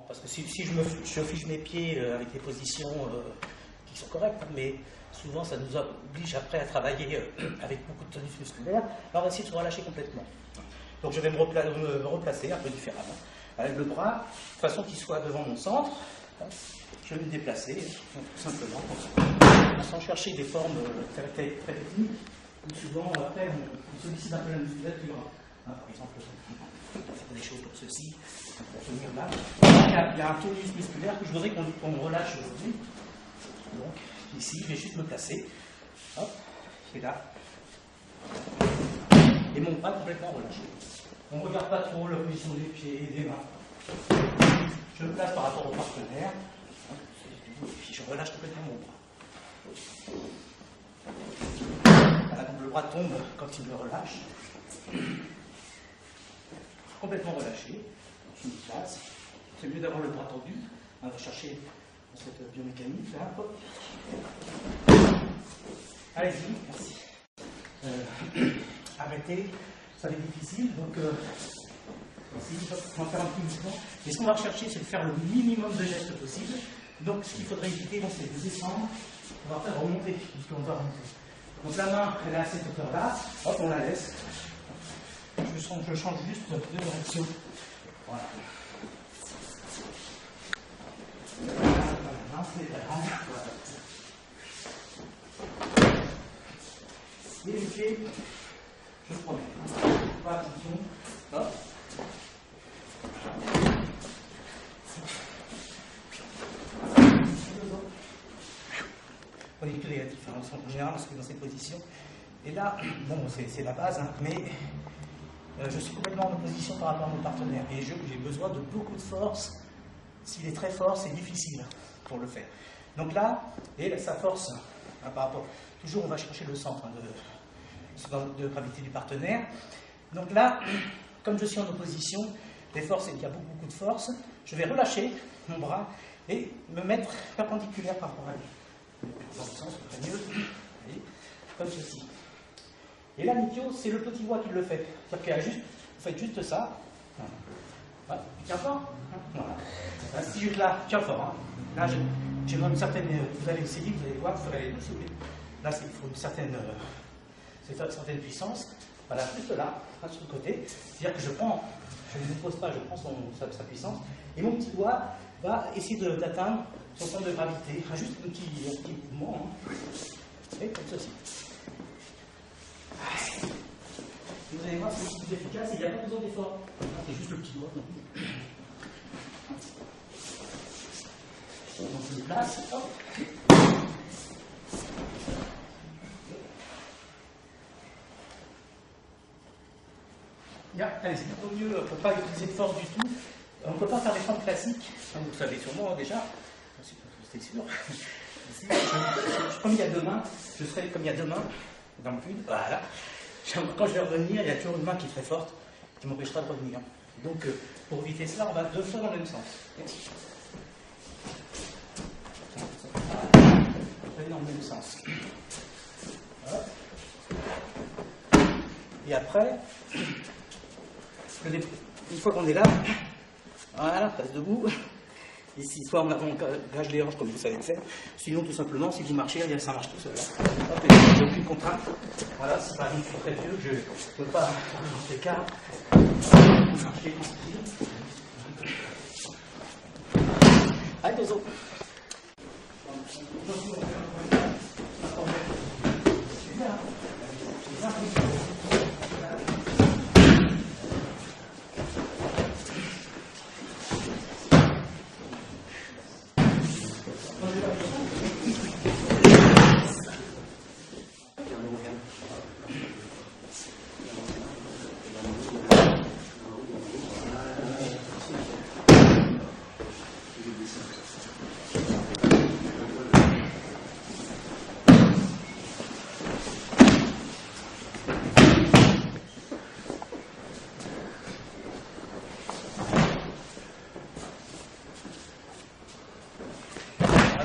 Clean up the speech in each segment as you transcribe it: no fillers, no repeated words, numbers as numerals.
parce que si je fiche mes pieds avec des positions qui sont correctes, mais souvent ça nous oblige après à travailler avec beaucoup de tonus musculaire. Là, on va essayer de se relâcher complètement. Donc je vais me replacer un peu différemment, avec le bras, de façon qu'il soit devant mon centre. Je vais me déplacer, tout simplement, sans chercher des formes très techniques, où souvent, après, on sollicite un peu la musculature. Par exemple, des choses comme ceci, pour tenir là. Il y a un tonus musculaire que je voudrais qu'on relâche aujourd'hui. Donc, ici, je vais juste me placer. Hop, et là. Et mon bras complètement relâché. On ne regarde pas trop la position des pieds et des mains. Je me place par rapport au partenaire. Et puis je relâche complètement mon bras. Voilà, donc le bras tombe quand il me relâche. Complètement relâché. Je me place. C'est mieux d'avoir le bras tendu. On va chercher dans cette biomécanique là. Hop. Allez-y, merci. Arrêtez, ça va être difficile, donc on va faire un petit mouvement. Mais ce qu'on va rechercher, c'est de faire le minimum de gestes possible. Donc ce qu'il faudrait éviter, c'est de descendre, on va faire remonter, puisqu'on va remonter. Donc la main, elle est à cette hauteur-là, hop, on la laisse. Je change juste de direction. Voilà. La main, c'est la main. Et les pieds, je promets. Pas attention. Hop. On évite les différences en général parce que dans cette position. Et là, bon, c'est la base, hein, mais je suis complètement en opposition par rapport à mon partenaire. Et j'ai besoin de beaucoup de force. S'il est très fort, c'est difficile pour le faire. Donc là, et sa force, hein, par rapport. Toujours, on va chercher le centre de gravité du partenaire. Donc là, comme je suis en opposition, les forces, il y a beaucoup de force, je vais relâcher mon bras et me mettre perpendiculaire par rapport à lui. Dans le sens, c'est mieux, allez, comme ceci. Et là, l'ichio, c'est le petit doigt qui le fait. C'est-à-dire que vous faites juste ça. Voilà. Tiens fort. Voilà. Si je là, tiens fort. Hein. Là, j'ai même une certaine. Vous allez essayer, vous allez voir, vous ferez les deux si vous voulez. Là, il faut une certaine puissance. Voilà, juste là, sur le côté. C'est-à-dire que je ne me pose pas, je prends sa puissance. Et mon petit doigt va essayer d'atteindre son centre de gravité. Juste un petit mouvement. Hein. Et comme ceci. Vous allez voir, c'est plus efficace et il n'y a pas besoin d'effort. C'est juste le petit doigt. On se déplace. Hop. Allez, au mieux, on ne peut pas utiliser de force du tout. On ne peut pas faire des formes classiques. Vous le savez sûrement déjà. C'est sûr. Comme il y a deux mains, je serai comme il y a deux mains dans le cube. Voilà. Quand je vais revenir, il y a toujours une main qui est très forte qui m'empêchera de revenir. Donc, pour éviter cela, on va deux fois dans le même sens. On va dans le même sens. Voilà. Et après, une fois qu'on est là, voilà, passe debout. Ici, soit on gage les hanches comme vous savez le faire, sinon tout simplement, si vous marchez, ça marche tout seul. Hop, il n'y a aucune contrainte. Voilà, si par exemple je suis très vieux, je ne peux pas dans ces cas marcher tranquille. Allez, deux autres.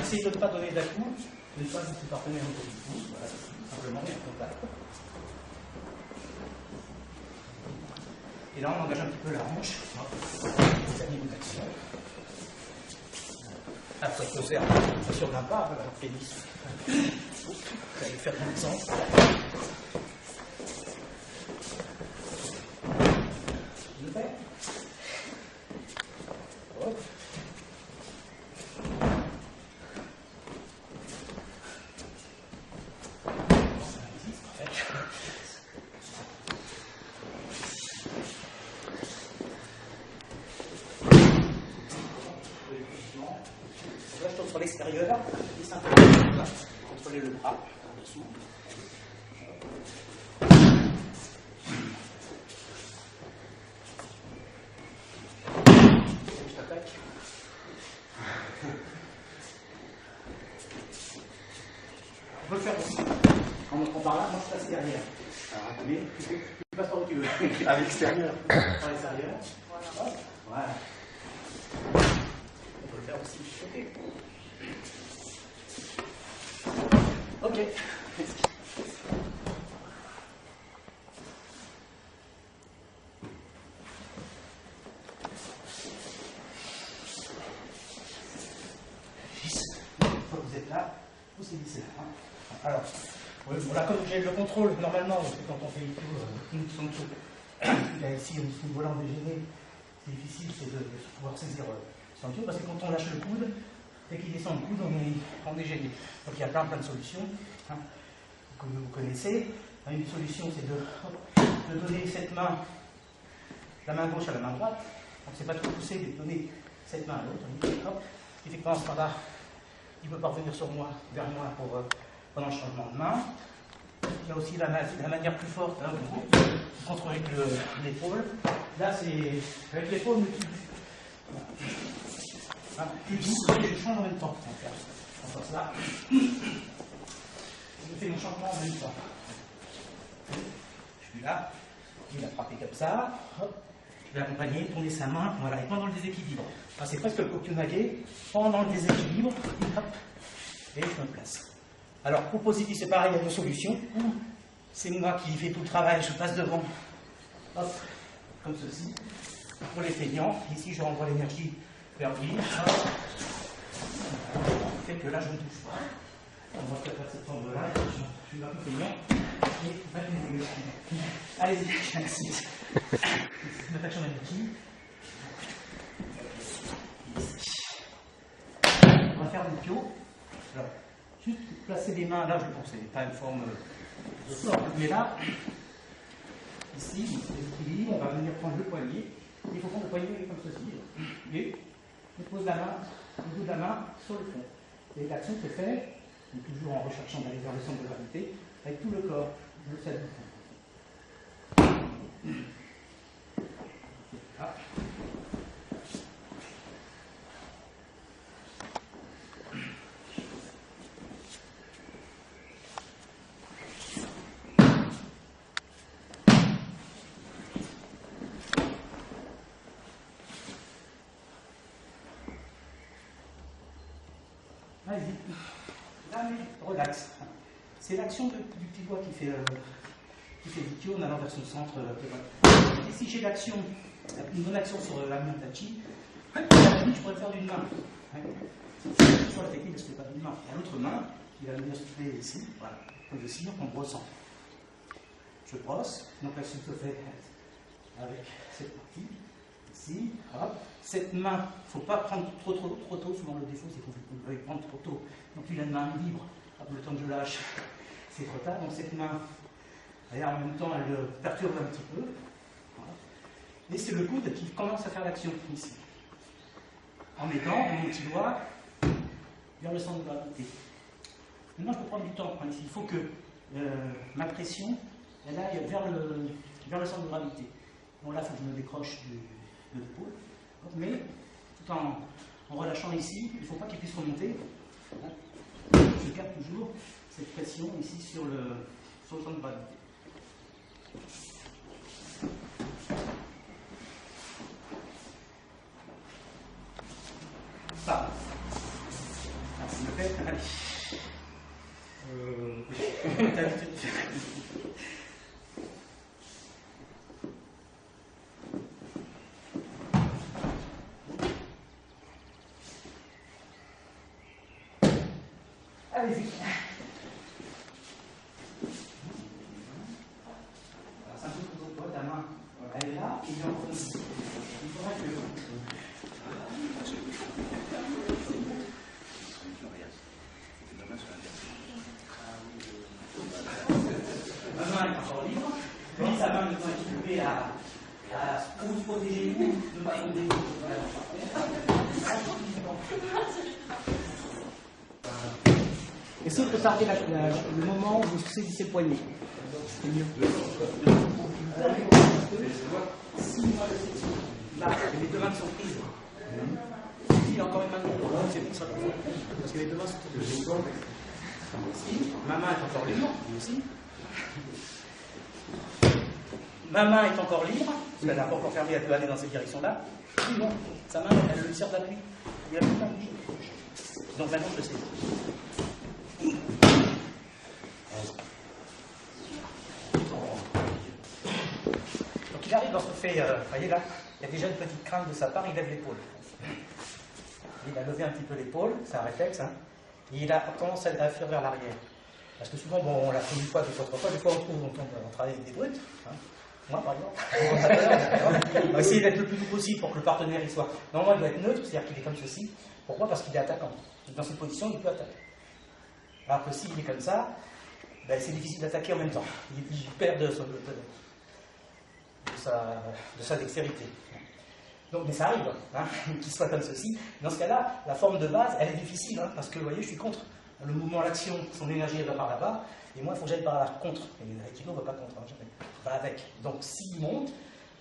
Essayez de ne pas donner d'un-coup, ne pas laisser partenaire un peu du coup, voilà, simplement en contact. Et là on engage un petit peu la hanche, ça anime l'action. Après, il faut faire sur la barre, alors pénis. Vous allez faire dans le sens. Je le fais. Hop. Sur l'extérieur, et simplement là, contrôler le bras en dessous. Je t'attaque. On peut le faire aussi. Quand on prend par là, moi je passe derrière. Mais tu passes par où tu veux. À l'extérieur. Par l'extérieur. Voilà. Voilà. On peut le faire aussi. Ok. Ok. Vous êtes là, vous sévissez là. Alors, voilà, comme j'ai le contrôle, normalement, quand on fait une sancho, là ici, au niveau volant dégénéré, c'est difficile, c'est de pouvoir saisir sancho, parce que quand on lâche le coude, dès qu'il descend le coude, on est en dégénéré. Donc il y a plein de solutions hein, que vous connaissez. Une solution, c'est de donner cette main, la main gauche à la main droite. Donc c'est pas trop poussé, mais de donner cette main à l'autre. Ce qui fait que pendant ce temps-là, il peut parvenir sur moi, vers moi pendant le changement de main. Il y a aussi la manière plus forte, hein, de contrôler l'épaule. Là, c'est avec l'épaule, plus doux, et je change en même temps. On passe là. Je fais mon changement en même temps. Je suis là, il va frapper comme ça. Hop. Je vais accompagner, tourner sa main, voilà, et pendant le déséquilibre. C'est presque le Kokyunage, pendant le déséquilibre, hop, et je me place. Alors, pour positif, c'est pareil, il y a deux solutions. C'est moi qui fais tout le travail, je passe devant, hop, comme ceci. Pour les feignants, ici je renvoie l'énergie vers lui, hop. Fait que là je ne touche pas. On va faire cette forme-là, je suis un peu feignant, et allez-y, j'insiste. Je m'attache en énergie. On va faire du pio. Alors, juste placer les mains là, je pense que ce n'est pas une forme de sort, mais là, ici, on va venir prendre le poignet. Il faut prendre le poignet comme ceci. Et je pose la main, le bout de la main sur le fond. Et l'action se fait, toujours en recherchant d'aller vers le centre de gravité, avec tout le corps, le ciel du fond. Ah. Vas-y. Là, relax. C'est l'action du petit doigt qui fait Bikyo en allant vers son centre. Et si j'ai l'action, une bonne action sur la main tachi, je pourrais le faire d'une main. Soit la technique ne se fait pas d'une main. Et l'autre main, qui va venir se faire ici, voilà, comme ceci, on brosse. Je brosse, donc l'action se fait avec cette partie. Ici, hop. Cette main, il ne faut pas prendre trop tôt, souvent le défaut c'est qu'on veut prendre trop tôt. Donc il a une main libre, hop, le temps que je lâche, c'est trop tard. Donc cette main, en même temps, elle le perturbe un petit peu. Voilà. Et c'est le coude qui commence à faire l'action ici. En mettant mon petit doigt vers le centre de gravité. Maintenant je peux prendre du temps ici. Il faut que ma pression elle aille vers le centre de gravité. Bon là il faut que je me décroche de l'épaule, mais tout en relâchant ici, il ne faut pas qu'il puisse remonter. Je garde toujours cette pression ici sur le centre de gravité. Ça. Je le fais. Allez. T'as l'habitude de faire. Allez-y. C'est un peu pour toi, ta main, elle est là, et il est en fond. Il faudrait que... Ma main est encore libre. Lui, sa main est occupée à ou se protéger ou ne pas tomber. Essayez de tarder le moment où vous saisissez le poignet. C'est mieux. Là, les deux mains sont prises. Il y a encore une main de libre. C'est pour ça. Parce que les deux mains sont prises. Ici, ma main est encore libre. Ici. Ma main est encore libre. Parce qu'elle n'a pas encore fermé, elle peut aller dans cette direction-là. Puis bon, sa main, elle lui sert d'appui. Il a plus d'appui. Donc maintenant, je sais. Donc il arrive lorsqu'on fait, vous voyez là, il y a déjà une petite crainte de sa part, il lève l'épaule. Il a levé un petit peu l'épaule, c'est un réflexe, hein, et il a tendance à fuir vers l'arrière. Parce que souvent, bon, on l'a fait une fois, deux fois, trois fois, des fois on travaille avec des brutes, hein. Moi par exemple, on va essayer d'être le plus doux possible pour que le partenaire il soit. Normalement il doit être neutre, c'est-à-dire qu'il est comme ceci. Pourquoi? Parce qu'il est attaquant. Dans cette position, il peut attaquer. Alors que s'il est comme ça, ben, c'est difficile d'attaquer en même temps. Il perd de sa dextérité. Donc, mais ça arrive, hein, qu'il soit comme ceci. Dans ce cas-là, la forme de base, elle est difficile, hein, parce que vous voyez, je suis contre. Le mouvement, l'action, son énergie, elle va par là-bas, et moi, il faut que j'aille par là, contre. Et l'aïkido ne va pas contre, hein, jamais. Va avec. Donc, s'il monte,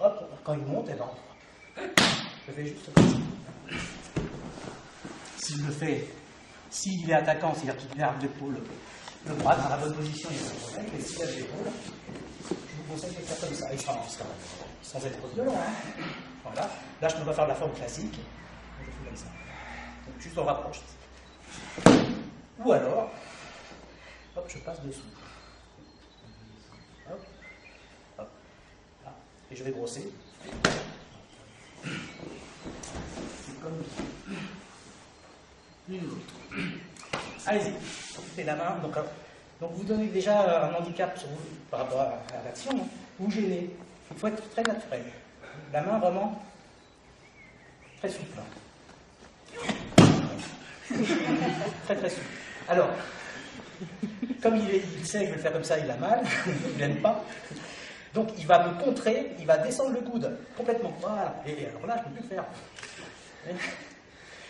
hop, quand il monte, eh ben, je fais juste comme ça. S'il le fait, s'il est attaquant, c'est-à-dire qu'il garde l'épaule, le bras dans la bonne position, il y a un problème, mais s'il lève l'épaule, je vous conseille de faire comme ça, et sans être violent. Hein. Voilà. Là, je ne peux pas faire la forme classique, je fais comme ça. Donc, juste on rapproche. Ou alors, hop, je passe dessous. Hop, hop, là. Et je vais brosser. C'est comme une autre. Allez-y, faites la main. Donc vous donnez déjà un handicap sur vous, par rapport à l'action. Hein. Vous gênez. Il faut être très naturel. La main vraiment très souple. Très très souple. Alors, comme il sait que je vais le faire comme ça, il a mal, il n'aime pas. Donc il va me contrer, il va descendre le coude complètement. Voilà. Et alors là, je ne peux plus le faire.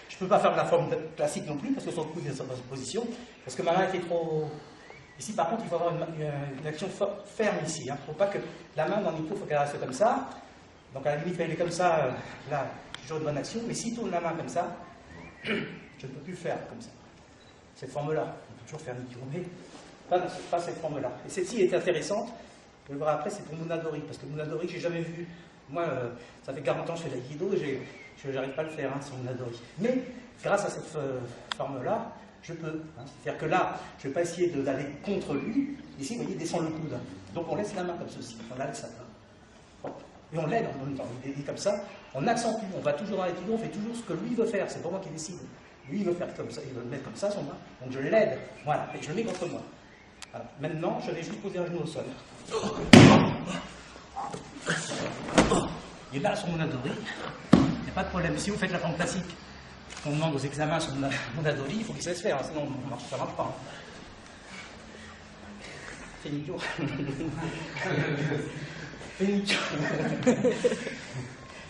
Je ne peux pas faire de la forme classique non plus, parce que son coude est dans sa position, parce que ma main était trop... Ici, par contre, il faut avoir une action ferme ici. Il ne faut pas que la main dans le micro, il faut qu'elle reste comme ça. Donc à la limite, elle est comme ça, là, j'ai toujours une bonne action. Mais s'il tourne la main comme ça, je ne peux plus le faire comme ça. Cette forme-là, on peut toujours faire une micro, mais pas cette forme-là. Et celle-ci est intéressante. Vous le verrez après, c'est pour Munadori, parce que Munadori, j'ai jamais vu. Moi, ça fait 40 ans que je fais l'aïkido, je n'arrive pas à le faire hein, sans Munadori. Mais grâce à cette forme-là, je peux. Hein. C'est-à-dire que là, je ne vais pas essayer d'aller contre lui. Ici, vous voyez, il descend le coude. Donc on laisse la main comme ceci. On la laisse là. Bon. Et on l'aide en même temps. Il est comme ça. On accentue. On va toujours dans l'aïkido, on fait toujours ce que lui veut faire. C'est pas moi qui décide. Lui, il veut faire comme ça. Il veut le mettre comme ça, son main. Donc je l'aide. Voilà. Et je le mets contre moi. Voilà. Maintenant, je vais juste poser un genou au sol. Et là, sur Munadori, il n'y a pas de problème. Si vous faites la forme classique, on demande aux examens sur Munadori, il faut qu'il se laisse faire, hein, sinon ça ne marche pas. C'est idiot. C'est idiot.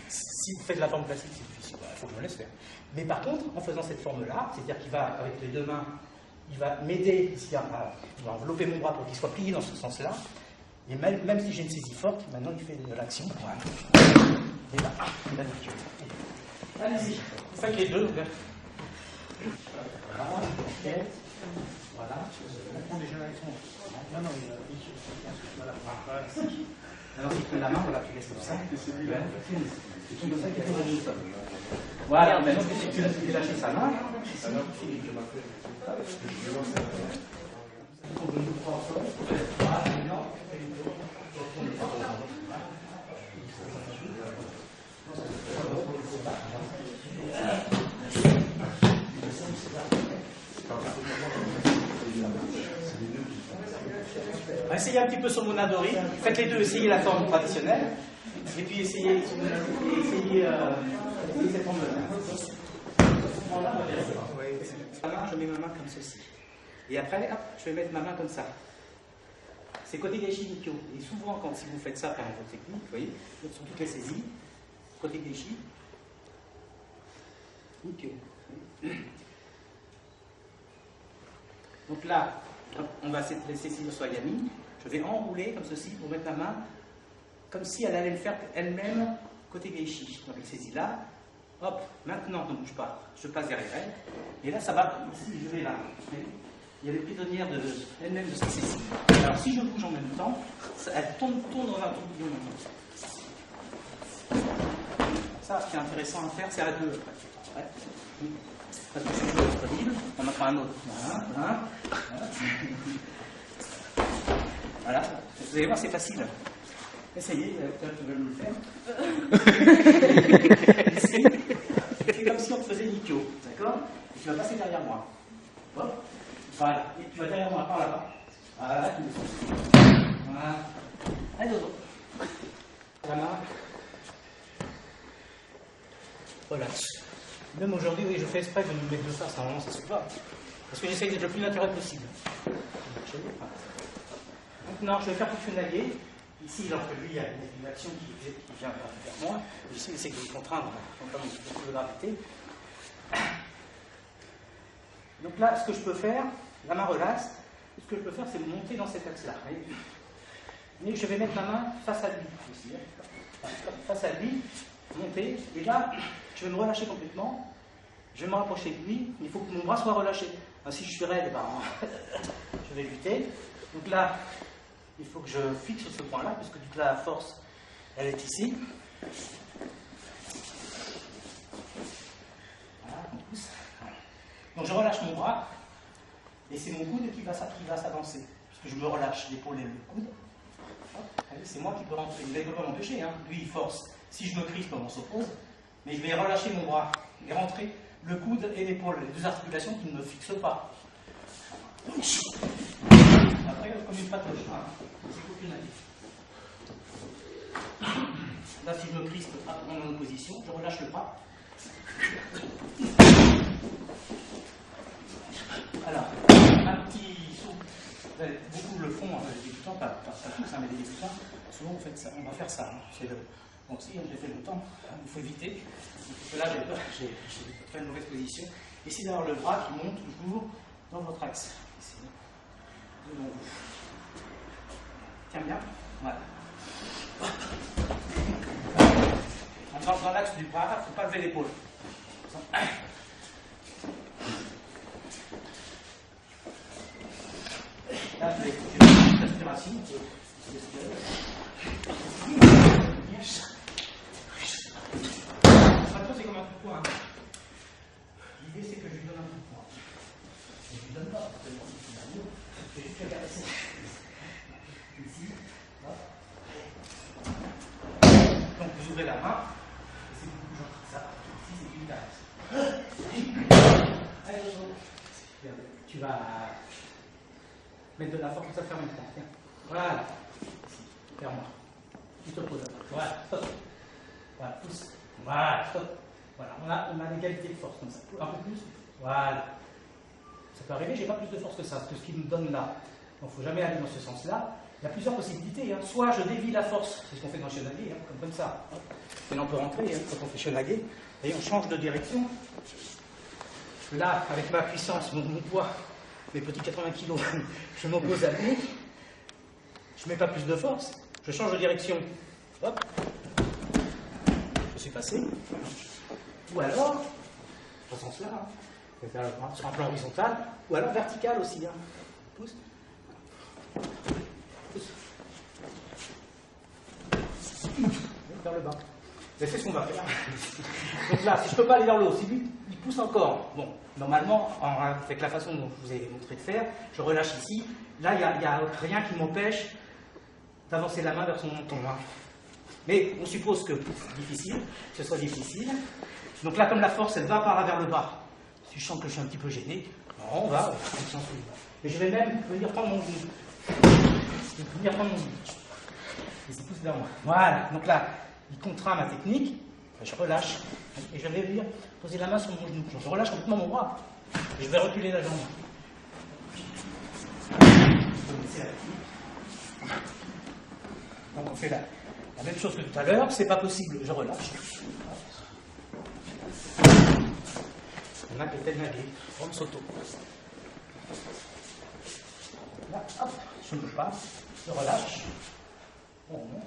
Si vous faites la forme classique, c'est difficile, il faut que je me laisse faire. Mais par contre, en faisant cette forme-là, c'est-à-dire qu'il va, avec les deux mains, il va m'aider ici à envelopper mon bras pour qu'il soit plié dans ce sens-là. Et même si j'ai une saisie forte, maintenant il fait de l'action. Voilà. Et là, il a l'habitude. Allez-y, vous faites les deux. Voilà. Voilà. On prend déjà l'action. Non, non, voilà. Alors il fait la main, voilà, tu laisses comme ça. C'est comme ça qu'il faut lâcher ça. Voilà, maintenant tu laisses lâcher sa main. Voilà, maintenant. essayez un petit peu son monadori. Faites les deux, essayez la forme traditionnelle. Et puis essayez cette forme-là. Je mets ma main comme ceci. Et après, hop, je vais mettre ma main comme ça. C'est côté Geishi Nikkyo. Et souvent, si vous faites ça pendant votre technique, vous voyez, sur toutes les saisies, côté Geishi, Nikkyo. Donc là, on va laisser le Swayami. Je vais enrouler comme ceci pour mettre ma main comme si elle allait le faire elle-même côté Geishi. Donc elle saisit là. Hop, maintenant, ne bouge pas. Je passe derrière elle. Et là, ça va. Ici, je vais là. Il y a les prisonnières elle-même de cette saisie. Alors si je bouge en même temps, elle tourne dans un tourbillon. Ça, ce qui est intéressant à faire, c'est à deux après. Ouais. Parce que c'est toujours disponible. On en prend un autre. Voilà. Vous allez voir, c'est facile. Essayez, peut-être que vous allez le faire. C'est comme si on faisait Nikkyo, d'accord? Et tu vas passer derrière moi. Hop. Voilà. Et tu vas derrière moi, par là-bas. Voilà. Voilà. Allez, dodo. La main. Relax. Même aujourd'hui, oui, je fais exprès de me mettre de face, normalement ça se fait pas. Parce que j'essaye d'être le plus naturel possible. Maintenant, je vais faire fonctionner. Ici, alors que lui, il y a une action qui vient vers moi. Ici, j'essaie de le contraindre, comme beaucoup de gravité. Donc là, ce que je peux faire, la main relaxe, ce que je peux faire, c'est monter dans cet axe-là. Mais je vais mettre ma main face à lui, ici, face à lui, monter, et là, je vais me relâcher complètement, je vais me rapprocher de lui, il faut que mon bras soit relâché. Si je suis raide, je vais lutter. Donc là, il faut que je fixe ce point-là, puisque toute la force, elle est ici. Voilà, on pousse. Donc je relâche mon bras, et c'est mon coude qui va s'avancer, puisque je me relâche l'épaule et le coude. C'est moi qui peux rentrer. Il ne peut pas m'empêcher, hein. Lui il force. Si je me crispe, on s'oppose, mais je vais relâcher mon bras et rentrer le coude et l'épaule, les deux articulations qui ne me fixent pas. Après, comme une patoche, hein. C'est aucune avis. Là, si je me crispe en opposition, je relâche le bras. Alors, un petit saut. Beaucoup le font, les débutants, pas tous, mais les débutants, souvent vous faites ça. On va faire ça. Hein. Bon, si j'ai fait longtemps, il faut éviter. Parce que là, j'ai fait une mauvaise position. Essayez d'avoir le bras qui monte toujours dans votre axe. Ici. Tiens bien. Voilà. Dans l'axe du bras, il ne faut pas lever l'épaule. Là, je vais écouter l'aspiration. C'est comme un coup de poing. L'idée, c'est que je lui donne un coup de poing. Je ne lui donne pas, parce que je vais juste le caresser. Ici, hop. Donc, vous ouvrez la main, et c'est beaucoup plus gentil que ça. Ici, c'est une caresse. Allez, tu vas mettre de la force pour ça faire maintenant. Tiens. Voilà. Ici, ferme-moi. Tu te poses là. Voilà, stop. Voilà, pousse. Voilà, stop. Voilà, on a l'égalité de force comme ça. Un peu plus. Voilà. Ça peut arriver, j'ai pas plus de force que ça, parce que ce qu'il me donne là. Donc il ne faut jamais aller dans ce sens-là. Il y a plusieurs possibilités. Hein. Soit je dévie la force, c'est ce qu'on fait dans le Shonan-ge, hein, comme ça. Et on peut rentrer, hein, quand on fait Shonan-ge, et on change de direction. Là, avec ma puissance, mon poids, mes petits 80 kg, je m'oppose à lui. Je ne mets pas plus de force, je change de direction. Hop. Je suis passé. Ou alors, dans ce sens-là, hein, sur un plan horizontal, ou alors vertical aussi. Hein. Pousse. Pousse. Vers le bas. Et c'est ce qu'on va faire. Donc là, si je ne peux pas aller vers le haut, si lui, il pousse encore. Bon, normalement, avec la façon dont je vous ai montré de faire, je relâche ici. Là, il n'y a rien qui m'empêche d'avancer la main vers son menton. Hein. Mais on suppose que ce soit difficile. Donc là, comme la force, elle va par là vers le bas. Si je sens que je suis un petit peu gêné, on va. Et je vais même venir prendre mon genou. je vais venir prendre mon bouche. Et il pousse vers moi. Voilà, donc là, il contraint ma technique, je relâche, et je vais venir poser la main sur mon genou. Je relâche complètement mon bras, et je vais reculer la jambe. Donc on fait la même chose que tout à l'heure, c'est pas possible, je relâche. On a peut-être nagué, on s'auto. Là, hop, je ne bouge pas, je relâche, on remonte.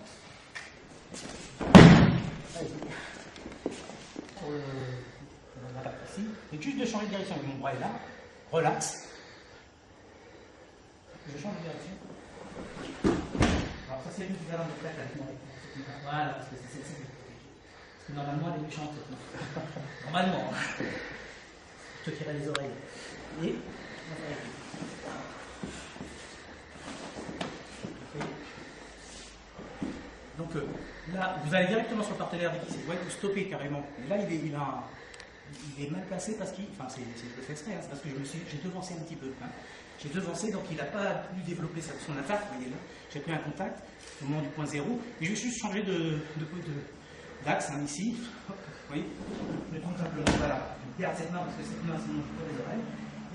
Ici. Et juste de changer de direction, mon bras est là, relax. Je change de direction. Alors ça c'est l'équivalent de faire avec moi. Voilà, parce que c'est celle-ci. Parce que normalement elle est méchante. Normalement. Je te tirerai les oreilles. Et donc là, vous allez directement sur le partenaire dès qu'il s'est vous stopper carrément. Et là, il est mal placé parce qu'il. Enfin, c'est le fait exprès, hein, c'est parce que j'ai devancé un petit peu. Hein. J'ai devancé, donc il n'a pas pu développer son attaque. Vous voyez là, j'ai pris un contact au moment du point 0. Et je vais juste changer d'axe hein, ici. Hop, vous voyez, je vais prendre simplement. Voilà, je garde cette main parce que cette main, sinon je peux les oreilles.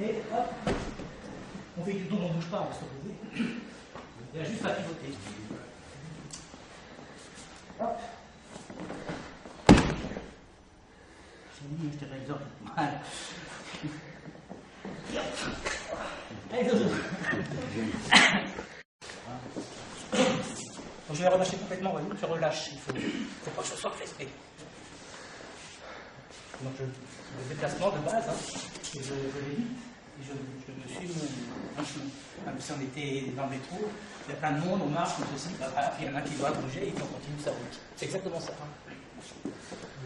Et hop, on fait du dos, on ne bouge pas, on va se reposer. Il y a juste à pivoter. Hop. J'ai mis, je dirais, les oreilles. Voilà. Allez, dodo. Donc je vais relâcher complètement, voyez, je relâche, il faut pas que je sois fessé. Donc le déplacement de base, hein, je l'évite, et je me suis un chemin. Même si on était dans le métro, il y a plein de monde, on marche, comme ceci, puis il y en a qui doit bouger et puis on continue sa route. C'est exactement ça. Hein.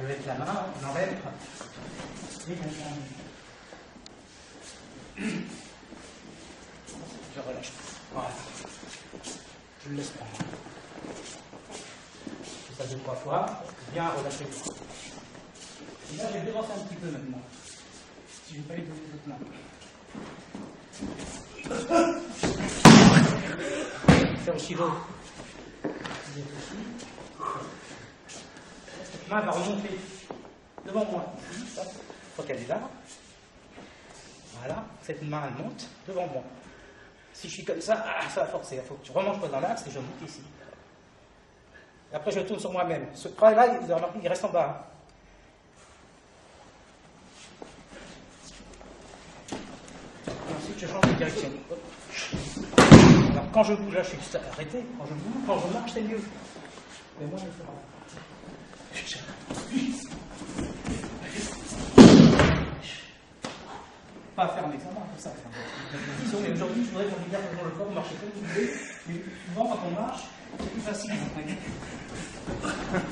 Je lève la main, on enlève, et je relâche. Voilà. Je le laisse prendre. Je fais ça 2-3 fois. Bien relâcher le bras. Et là, je vais devancer un petit peu maintenant. Si je n'ai pas eu de l'autre main. Faire aussi l'autre. Cette main va remonter devant moi. Une fois qu'elle est là. Voilà, cette main elle monte devant moi. Si je suis comme ça, ça va forcer. Il faut que je remonte pas dans l'axe et je monte ici. Et après je tourne sur moi-même. Ce bras-là, vous avez remarqué, il reste en bas. Et ensuite je change de direction. Alors quand je bouge, là je suis juste arrêté. Quand je bouge, quand je marche, c'est mieux. Mais moi je le fais pas. Pas fermé, ça va, comme ça. Mais aujourd'hui, je voudrais qu'on regarde dans le corps, marcher comme vous voulez. Mais souvent, quand on marche, c'est plus facile.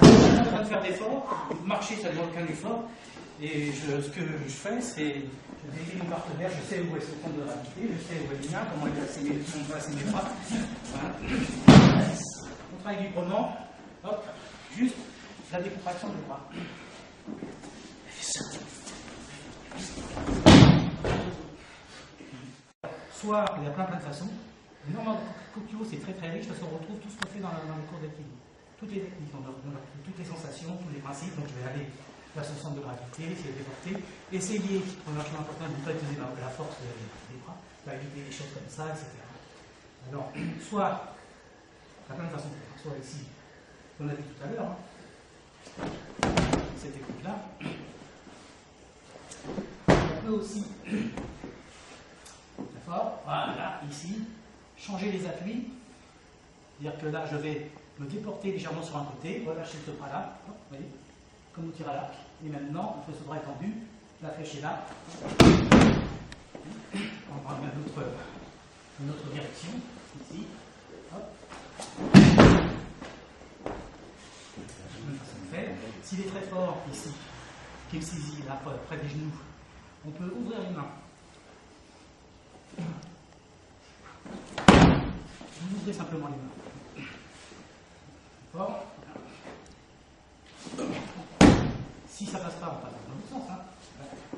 On n'a pas besoin de faire d'efforts. Marcher, ça ne demande aucun effort. Et ce que je fais, c'est je décris mon partenaire, je sais où est son centre de gravité, je sais où est le mien, comment il va placer mes bras. Voilà. On travaille librement. Hop, juste la décontraction du bras. Soit il y a plein de façons. Normalement, Kokyo, c'est très riche parce qu'on retrouve tout ce qu'on fait dans les cours d'équilibre. Toutes les techniques, toutes les sensations, tous les principes. Donc je vais aller vers son centre de gravité, essayer de déporter, essayer, pour un chose important, de ne pas utiliser la force des bras, va éviter des choses comme ça, etc. Alors, soit, il y a plein de façons de faire, soit ici, qu'on a dit tout à l'heure, hein, cette technique-là. On peut aussi fort, voilà, ici, changer les appuis, c'est-à-dire que là, je vais me déporter légèrement sur un côté, relâcher ce bras-là, vous voyez, comme on tire à l'arc, et maintenant, on fait ce bras étendu, la flèche est là, on va une autre direction, ici, hop, ça me fait. S'il est très fort, ici, qu'il saisit là, près des genoux, on peut ouvrir les mains. Vous ouvrez simplement les mains. D'accord. Si ça passe pas, on passe dans l'autre sens. Hein.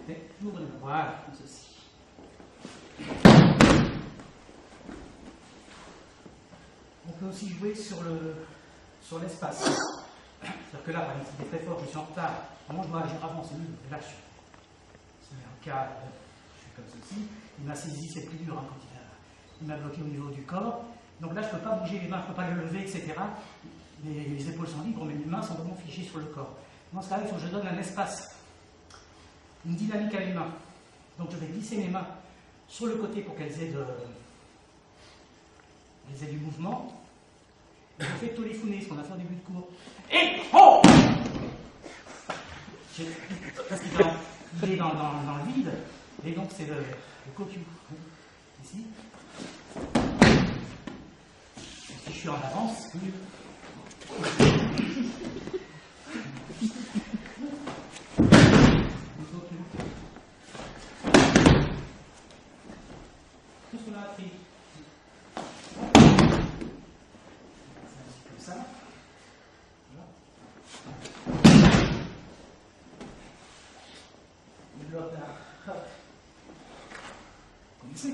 Mais j'ouvre les mains. Voilà, comme ceci. peut aussi jouer sur l'espace. C'est-à-dire que là, par exemple, si il est très fort, je suis en retard, comment je dois agir avant, c'est mieux, là je suis un cas, je suis comme ceci, il m'a saisi, c'est plus dur hein, quand il m'a bloqué au niveau du corps. Donc là, je ne peux pas bouger les mains, je ne peux pas le lever, etc. Les épaules sont libres, mais mes mains sont vraiment figées sur le corps. Dans ce cas-là, il faut que je donne un espace, une dynamique à mes mains. Donc je vais glisser mes mains sur le côté pour qu'elles aient, du mouvement. Et je fais tolifouner, ce qu'on a fait au début de cours. Et oh, parce qu'il est dans le vide, et donc c'est le cocu. Ici. Si je suis en avance, c'est mieux. Tout ce qu'on a appris. C'est comme ça. Voilà. Le bloc là. Hop. Comme ça.